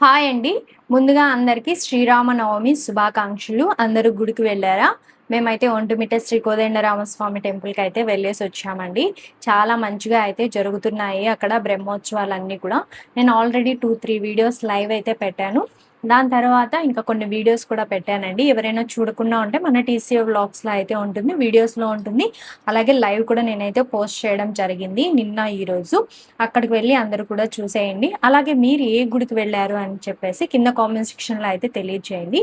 Hi అండి. ముందుగా అందరికీ శ్రీరామనవమి శుభాకాంక్షలు. అందరూ గుడికి వెళ్లారా? మేమైతే ఒంటిమిట్ట శ్రీ కోదండరామస్వామి టెంపుల్‌కైతే వెళ్ళేసొచ్చామండి. చాలా మంచిగా అయితే జరుగుతున్నాయి అక్కడ బ్రహ్మోత్సవాలన్నీ కూడా. నేను ఆల్రెడీ 2, 3 వీడియోస్ లైవ్ అయితే పెట్టాను. దాని తర్వాత ఇంకా కొన్ని వీడియోస్ కూడా పెట్టానండి. ఎవరైనా చూడకుండా ఉంటే మన టీసీఓ వ్లాగ్స్‌లో అయితే ఉంటుంది. వీడియోస్‌లో ఉంటుంది. అలాగే లైవ్ కూడా నేనైతే పోస్ట్ చేయడం జరిగింది నిన్న, ఈరోజు. అక్కడికి వెళ్ళి అందరూ కూడా చూసేయండి. అలాగే మీరు ఏ గుడికి వెళ్లారు అని చెప్పేసి కింద కామెంట్ సెక్షన్‌లో అయితే తెలియజేయండి.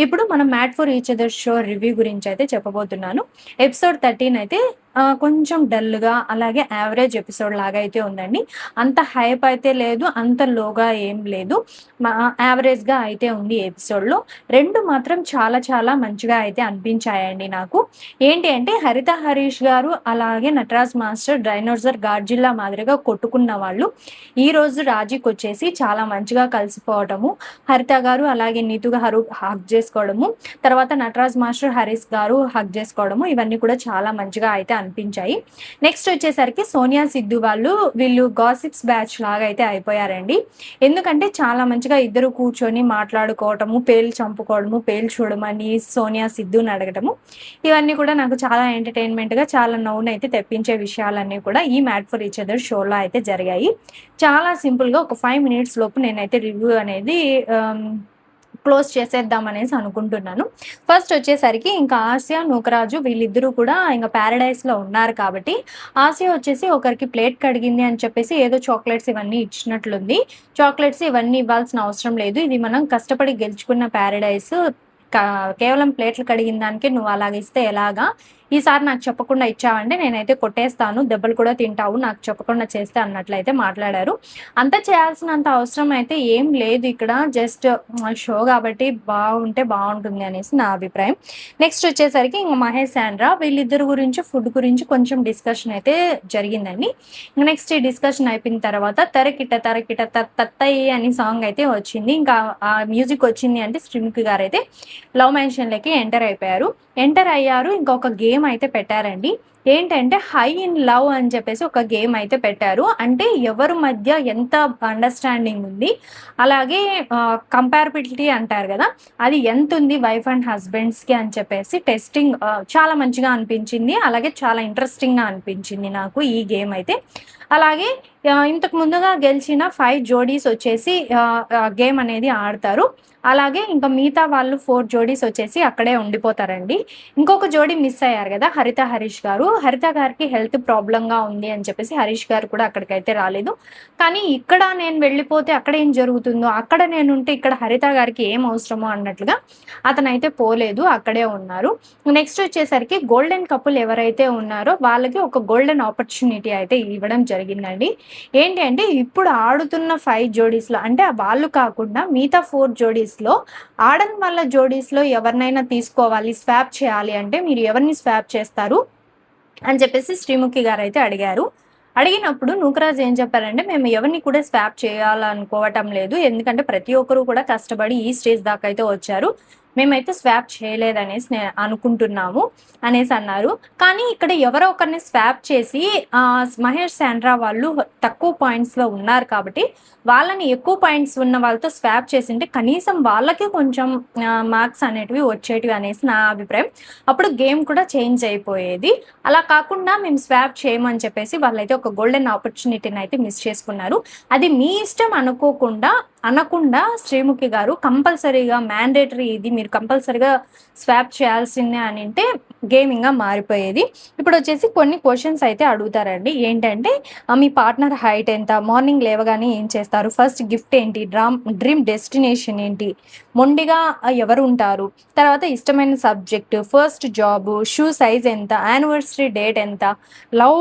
ఇప్పుడు మనం 'mad for each other' show review గురించి అయితే చెప్పబోతున్నాను. ఎపిసోడ్ 13 అయితే కొంచెం డల్‌గా అలాగే యావరేజ్ ఎపిసోడ్ లాగా అయితే ఉందండి. అంత హైప్ అయితే లేదు. అంత లోగా ఏం లేదు. యావరేజ్‌గా అయితే ఉంది ఈ ఎపిసోడ్‌లో. 2 మాత్రం చాలా చాలా మంచిగా అయితే అనిపించాయండి నాకు. ఏంటి అంటే హరిత హరీష్ గారు అలాగే నటరాజ్ మాస్టర్ డైనోసార్ గాడ్జిల్లా మాదిరిగా కొట్టుకున్న వాళ్ళు ఈరోజు రాజీకొచ్చేసి చాలా మంచిగా కలిసిపోవటము. హరిత గారు అలాగే నీతు గారు హగ్ చేసుకోవడము. తర్వాత నటరాజ్ మాస్టర్ హరీష్ గారు హగ్ చేసుకోవడము. ఇవన్నీ కూడా చాలా మంచిగా అయితే అనిపించాయి. నెక్స్ట్ వచ్చేసరికి సోనియా సిద్ధు వీళ్ళు గాసిప్స్ బ్యాచ్ లాగా అయితే అయిపోయారండి. ఎందుకంటే చాలా మంచిగా ఇద్దరు కూర్చొని మాట్లాడుకోవటము, పేర్లు చంపుకోవడము, పేర్లు చూడమని సోనియా సిద్ధుని అడగటము. ఇవన్నీ కూడా నాకు చాలా ఎంటర్‌టైన్‌మెంట్‌గా చాలా నవ్వునైతే తెప్పించే విషయాలన్నీ కూడా ఈ 'మ్యాడ్ ఫర్ ఈచ్ అదర్' షోలో అయితే జరిగాయి. చాలా సింపుల్‌గా ఒక 5 మినిట్స్ లోపు నేనైతే రివ్యూ అనేది క్లోజ్ చేసేద్దామనేసి అనుకుంటున్నాను. ఫస్ట్ వచ్చేసరికి ఇంకా ఆసియా, నూకరాజు వీళ్ళిద్దరూ కూడా ఇంక పారడైస్‌లో ఉన్నారు కాబట్టి, ఆసియా వచ్చేసి ఒకరికి ప్లేట్ కడిగింది అని చెప్పేసి ఏదో చాక్లెట్స్ ఇవన్నీ ఇచ్చినట్లుంది. చాక్లెట్స్ ఇవన్నీ ఇవ్వాల్సిన అవసరం లేదు. ఇది మనం కష్టపడి గెలుచుకున్న పారడైస్. కా కేవలం ప్లేట్లు కడిగిన దానికి నువ్వు అలాగ ఇస్తే ఎలాగా? ఈసారి నాకు చెప్పకుండా ఇచ్చావంటే నేనైతే కొట్టేస్తాను. దెబ్బలు కూడా తింటావు. నాకు చెప్పకుండా చేస్తే అన్నట్లయితే మాట్లాడారు. అంత చేయాల్సినంత అవసరం అయితే ఏం లేదు ఇక్కడ. జస్ట్ షో కాబట్టి బావుంటే బావుంటుంది అనేసి నా అభిప్రాయం. నెక్స్ట్ వచ్చేసరికి ఇంక మహేష్, శాండ్రా వీళ్ళిద్దరి గురించి ఫుడ్ గురించి కొంచెం డిస్కషన్ అయితే జరిగిందండి. నెక్స్ట్ ఈ డిస్కషన్ అయిపోయిన తర్వాత తరకిట తరకిట తత్తయి అని సాంగ్ అయితే వచ్చింది. ఇంకా ఆ మ్యూజిక్ వచ్చింది అంటే శ్రీముఖి గారైతే లవ్ మ్యాన్షన్‌లోకి ఎంటర్ అయ్యారు. ఇంకొక గేమ్ అయితే పెట్టారండి. ఏంటంటే హై ఇన్ లవ్ అని చెప్పేసి ఒక గేమ్ అయితే పెట్టారు. అంటే ఎవరి మధ్య ఎంత అండర్‌స్టాండింగ్ ఉంది. అలాగే కంపారబిలిటీ అంటారు గదా! అది ఎంతుంది వైఫ్ అండ్ హస్బెండ్స్‌కి అని చెప్పేసి టెస్టింగ్ చాలా మంచిగా అనిపించింది. అలాగే చాలా ఇంట్రెస్టింగ్‌గా అనిపించింది నాకు ఈ గేమ్ అయితే. అలాగే ఇంతకు ముందుగా గెలిచిన 5 జోడీస్ వచ్చేసి గేమ్ అనేది ఆడతారు. అలాగే ఇంకా మిగతా వాళ్ళు 4 జోడీస్ వచ్చేసి అక్కడే ఉండిపోతారండి. ఇంకొక జోడీ మిస్ అయ్యారు గదా! హరిత, హరీష్ గారు. హరిత గారికి హెల్త్ ప్రాబ్లమ్‌గా ఉంది అని చెప్పేసి హరీష్ గారు కూడా అక్కడికైతే రాలేదు. కానీ ఇక్కడ నేను వెళ్ళిపోతే అక్కడ ఏం జరుగుతుందో, అక్కడ నేనుంటే ఇక్కడ హరిత గారికి ఏం అవసరమో అన్నట్లుగా అతనైతే పోలేదు. అక్కడే ఉన్నారు. నెక్స్ట్ వచ్చేసరికి గోల్డెన్ కపుల్ ఎవరైతే ఉన్నారో వాళ్ళకి ఒక గోల్డెన్ ఆపర్చునిటీ అయితే ఇవ్వడం జరిగిందండి. ఏంటి అంటే ఇప్పుడు ఆడుతున్న 5 జోడీస్‌లో అంటే వాళ్ళు కాకుండా మిగతా 4 జోడీస్‌లో ఆడని వాళ్ళ జోడీస్‌లో ఎవరినైనా తీసుకోవాలి, స్వాప్ చేయాలి అంటే మీరు ఎవరిని స్వాప్ చేస్తారు? అని చెప్పేసి శ్రీముఖి గారైతే అడిగారు. అడిగినప్పుడు నూకరాజు ఏం చెప్పారంటే, "మేము ఎవరిని కూడా స్వాప్ చేయాలనుకోవటం లేదు. ఎందుకంటే ప్రతి ఒక్కరు కూడా కష్టపడి ఈ స్టేజ్ దాకా అయితే వచ్చారు. మేమైతే స్వాప్ చేయలేదనేసి అనుకుంటున్నాము" అనేసి అన్నారు. కానీ ఇక్కడ ఎవరో ఒకరిని స్వాప్ చేసి మహేష్, శాండ్రా వాళ్ళు తక్కువ పాయింట్స్‌లో ఉన్నారు కాబట్టి, వాళ్ళని ఎక్కువ పాయింట్స్ ఉన్న వాళ్ళతో స్వాప్ చేసుంటే కనీసం వాళ్ళకి కొంచెం మార్క్స్ అనేటివి వచ్చేటివి అనేసి నా అభిప్రాయం. అప్పుడు గేమ్ కూడా చేంజ్ అయిపోయేది. అలా కాకుండా మేము స్వాప్ చేయమని చెప్పేసి వాళ్ళైతే ఒక గోల్డెన్ ఆపర్చునిటీని అయితే మిస్ చేసుకున్నారు. అది మీ ఇష్టం అనకుండా శ్రీముఖి గారు కంపల్సరీగా మ్యాండేటరీ ఇది మీరు కంపల్సరీగా స్వాప్ చేయాల్సిందే అనింటే గేమింగ్‌గా మారిపోయేది. ఇప్పుడొచ్చేసి కొన్ని క్వెషన్స్ అయితే అడుగుతారండి. ఏంటంటే మీ పార్ట్నర్ హైట్ ఎంత? మార్నింగ్ లేవగానే ఏం చేస్తారు? ఫస్ట్ గిఫ్ట్ ఏంటి? డ్రీమ్ డెస్టినేషన్ ఏంటి? మొండిగా ఎవరుంటారు? తర్వాత ఇష్టమైన subject, first job, shoe size ఎంత? యానివర్సరీ డేట్ ఎంత? లవ్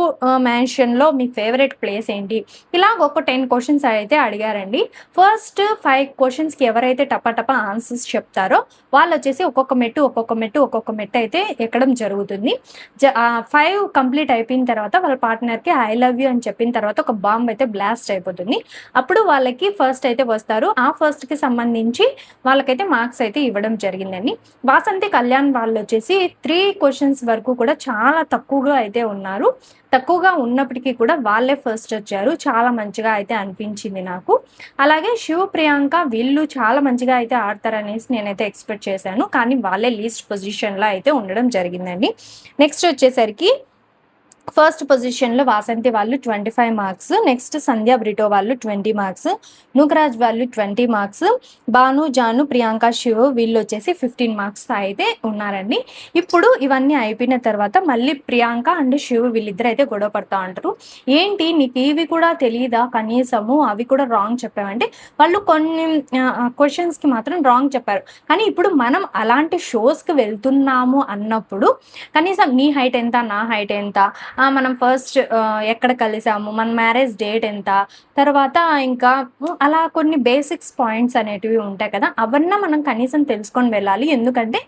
మ్యాన్షన్‌లో మీ ఫేవరెట్ ప్లేస్ ఏంటి? ఇలాగ ఒక 10 క్వెషన్స్ అయితే అడిగారండి. ఫస్ట్ 5 క్వెషన్స్‌కి ఎవరైతే టపా ఆన్సర్స్ చెప్తారో వాళ్ళొచ్చేసి ఒక్కొక్క మెట్టు అయితే ఎక్కడం జరుగుతుంది. 5 కంప్లీట్ అయిపోయిన తర్వాత వాళ్ళ పార్ట్నర్‌కి ఐ లవ్ యూ అని చెప్పిన తర్వాత ఒక బాంబ్ అయితే బ్లాస్ట్ అయిపోతుంది. అప్పుడు వాళ్ళకి ఫస్ట్ అయితే వస్తారు. ఆ ఫస్ట్‌కి సంబంధించి వాళ్ళకైతే మార్క్స్ అయితే ఇవ్వడం జరిగిందండి. వాసంతి కళ్యాణ్ వాళ్ళొచ్చేసి 3 క్వెషన్స్ వరకు కూడా చాలా తక్కువగా అయితే ఉన్నారు. తక్కువగా ఉన్నప్పటికీ కూడా వాళ్ళే ఫస్ట్ వచ్చారు. చాలా మంచిగా అయితే అనిపించింది నాకు. అలాగే శివ ప్రియాంక వీళ్ళు చాలా మంచిగా అయితే ఆడతారనేసి నేనైతే ఎక్స్‌పెక్ట్ చేశాను. కానీ వాళ్ళే లీస్ట్ పొజిషన్‌లో అయితే ఉండడం జరిగిందండి. నెక్స్ట్ వచ్చేసరికి ఫస్ట్ పొజిషన్‌లో వాసంతి వాళ్ళు 25 మార్క్స్. నెక్స్ట్ సంధ్య బ్రిటో వాళ్ళు 20 మార్క్స్. నూకరాజ్ వాళ్ళు 20 మార్క్స్. భాను, జాను, ప్రియాంక, శివ వీళ్ళొచ్చేసి 15 మార్క్స్‌తో అయితే ఉన్నారండి. ఇప్పుడు ఇవన్నీ అయిపోయిన తర్వాత మళ్ళీ ప్రియాంక అండ్ శివ వీళ్ళిద్దరూ అయితే గొడవ పడతా ఉంటారు. ఏంటి నీకు ఇవి కూడా తెలీదా కనీసము? అవి కూడా రాంగ్ చెప్పావంటే వాళ్ళు కొన్ని క్వెషన్స్‌కి మాత్రం రాంగ్ చెప్పారు. కానీ ఇప్పుడు మనం అలాంటి షోస్‌కి వెళ్తున్నాము అన్నప్పుడు కనీసం నీ హైట్ ఎంత? నా హైట్ ఎంత? మనం ఫస్ట్ ఎక్కడ కలిసాము? మన మ్యారేజ్ డేట్ ఎంత? తర్వాత ఇంకా అలా కొన్ని బేసిక్స్ పాయింట్స్ అనేటివి ఉంటాయి కదా! అవన్నా మనం కనీసం తెలుసుకొని వెళ్ళాలి. ఎందుకంటే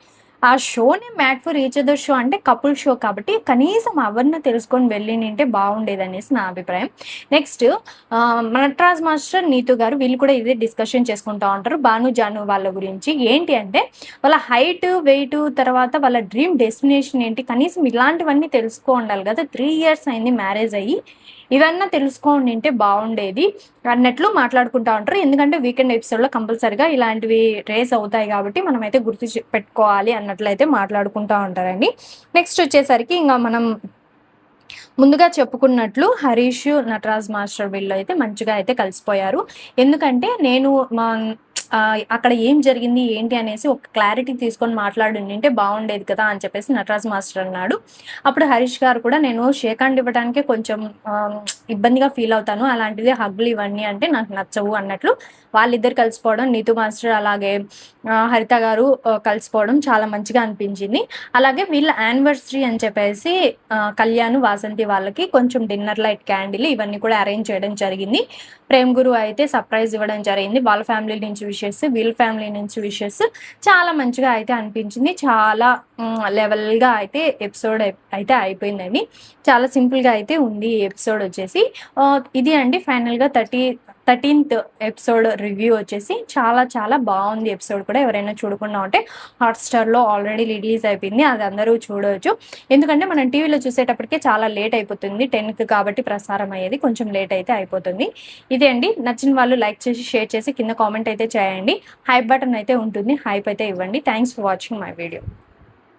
ఆ షోనే made for each other show అంటే కపుల్ షో కాబట్టి కనీసం అవన్నీ తెలుసుకొని వెళ్ళినుంటే బాగుండేదనేసి నా అభిప్రాయం. నెక్స్ట్ నటరాజ్ మాస్టర్, నీతు గారు వీళ్ళు కూడా ఇదే డిస్కషన్ చేసుకుంటా ఉంటారు. భాను, జాను వాళ్ళ గురించి. ఏంటి అంటే వాళ్ళ హైట్, వెయిట్ తర్వాత వాళ్ళ డ్రీమ్ డెస్టినేషన్ ఏంటి? కనీసం ఇలాంటివన్నీ తెలుసుకో ఉండాలి కదా! 3 ఇయర్స్ అయింది మ్యారేజ్ అయ్యి. ఇవన్నా తెలుసుకోనుంటే బాగుండేది అన్నట్లు మాట్లాడుకుంటా ఉంటారు. ఎందుకంటే వీకెండ్ ఎపిసోడ్‌లో కంపల్సరీగా ఇలాంటివి రేస్ అవుతాయి కాబట్టి మనమైతే పెట్టుకోవాలి అన్నట్లయితే మాట్లాడుకుంటా ఉంటారండి. నెక్స్ట్ వచ్చేసరికి ఇంక మనం ముందుగా చెప్పుకున్నట్లు హరీష్, నటరాజ్ మాస్టర్ వీళ్ళైతే మంచిగా అయితే కలిసిపోయారు. ఎందుకంటే నేను అక్కడ ఏం జరిగింది ఏంటి అనేసి ఒక క్లారిటీ తీసుకొని మాట్లాడుండింటే బాగుండేది కదా అని చెప్పేసి నటరాజ్ మాస్టర్ అన్నాడు. అప్పుడు హరీష్ గారు కూడా నేను షేక్ హ్యాండ్ ఇవ్వడానికే కొంచెం ఇబ్బందిగా ఫీల్ అవుతాను. అలాంటిది హగ్గులు ఇవన్నీ అంటే నాకు నచ్చవు అన్నట్లు వాళ్ళిద్దరు కలిసిపోవడం, నీతు మాస్టర్ అలాగే హరిత గారు కలిసిపోవడం చాలా మంచిగా అనిపించింది. అలాగే వీళ్ళ యానివర్సరీ అని చెప్పేసి కళ్యాణ్, వాసంతి వాళ్ళకి కొంచెం డిన్నర్ లైట్ క్యాండిల్ ఇవన్నీ కూడా అరేంజ్ చేయడం జరిగింది. ప్రేమ్ గురు అయితే సర్ప్రైజ్ ఇవ్వడం జరిగింది. వాళ్ళ ఫ్యామిలీ నుంచి విషెస్, వీళ్ళ ఫ్యామిలీ నుంచి విషెస్ చాలా మంచిగా అయితే అనిపించింది. చాలా లెవెల్‌గా అయితే ఎపిసోడ్ అయితే అయిపోయిందండి. చాలా సింపుల్‌గా అయితే ఉంది ఈ ఎపిసోడ్ వచ్చేసి. ఇది అండి ఫైనల్‌గా 13th ఎపిసోడ్ రివ్యూ వచ్చేసి చాలా చాలా బాగుంది ఎపిసోడ్ కూడా. ఎవరైనా చూడకుండా ఉంటే హాట్‌స్టార్‌లో ఆల్రెడీ రిలీజ్ అయిపోయింది. అది అందరూ చూడవచ్చు. ఎందుకంటే మనం టీవీలో చూసేటప్పటికే చాలా లేట్ అయిపోతుంది. 10కి కాబట్టి ప్రసారం అయ్యేది కొంచెం లేట్ అయితే అయిపోతుంది. ఇదే అండి. నచ్చిన వాళ్ళు లైక్ చేసి, షేర్ చేసి కింద కామెంట్ అయితే చేయండి. హైప్ బటన్ అయితే ఉంటుంది. హైప్ అయితే ఇవ్వండి. Thanks for watching my video.